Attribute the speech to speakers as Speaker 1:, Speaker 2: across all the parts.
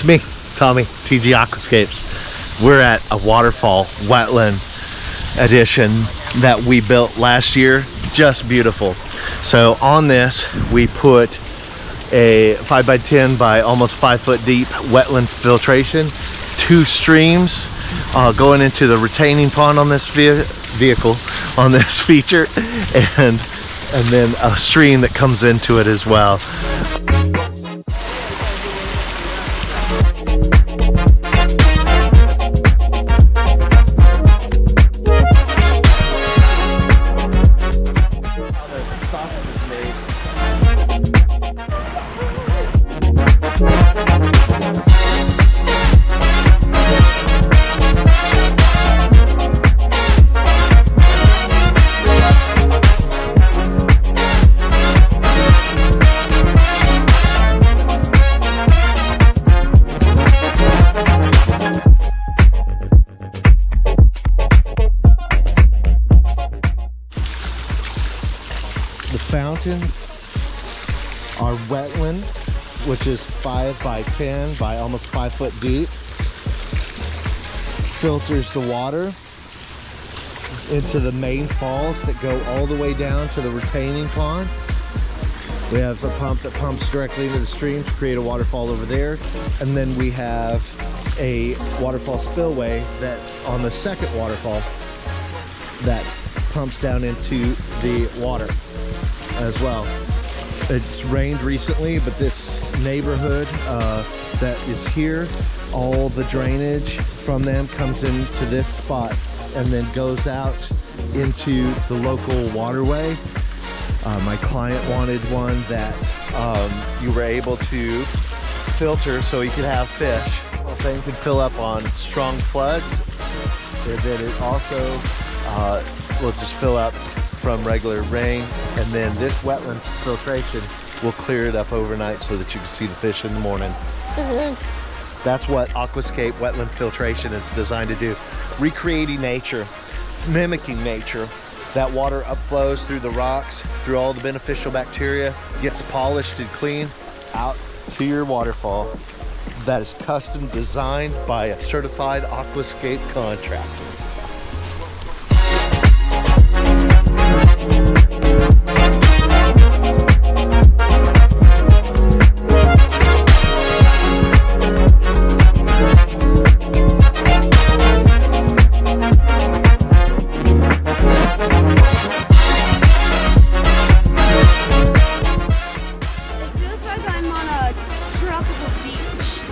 Speaker 1: me, Tommy, TG Aquascapes. We're at a waterfall wetland edition that we built last year. Just beautiful. So on this, we put a 5x10 by almost 5 foot deep wetland filtration, 2 streams going into the retaining pond on this vehicle, on this feature, and then a stream that comes into it as well. The fountain, our wetland, which is 5x10 by almost 5 foot deep, filters the water into the main falls that go all the way down to the retaining pond. We have a pump that pumps directly into the stream to create a waterfall over there, and then we have a waterfall spillway that on the second waterfall that pumps down into the water as well. It's rained recently, but this neighborhood that is here, all the drainage from them comes into this spot and then goes out into the local waterway. My client wanted one that you were able to filter so you could have fish. The thing could fill up on strong floods, and then it also will just fill up from regular rain, and then this wetland filtration will clear it up overnight so that you can see the fish in the morning. That's what Aquascape wetland filtration is designed to do. Recreating nature, mimicking nature. That water upflows through the rocks, through all the beneficial bacteria, gets polished and clean out to your waterfall that is custom designed by a certified Aquascape contractor.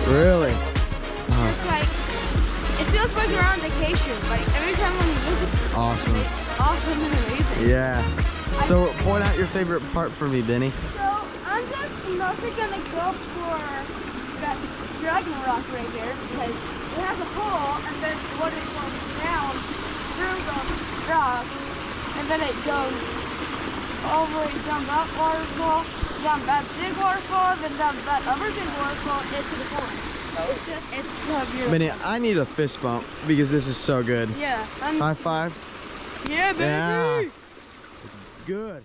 Speaker 2: Really?
Speaker 3: Just like, it feels like you're on vacation. Like every time I'm visiting.
Speaker 2: Awesome.
Speaker 3: It's awesome and amazing.
Speaker 2: Yeah. So point out your favorite part for me, Benny.
Speaker 3: So I'm just mostly gonna go for that dragon rock right here because it has a hole and then the water goes down through the rock and then it goes all the way down that waterfall, down that big waterfall, then down that other big waterfall into the pond. It's so beautiful.
Speaker 2: Benny, I need a fist bump because this is so good.
Speaker 3: Yeah.
Speaker 2: High five.
Speaker 3: Yeah, baby.
Speaker 2: Yeah. It's good.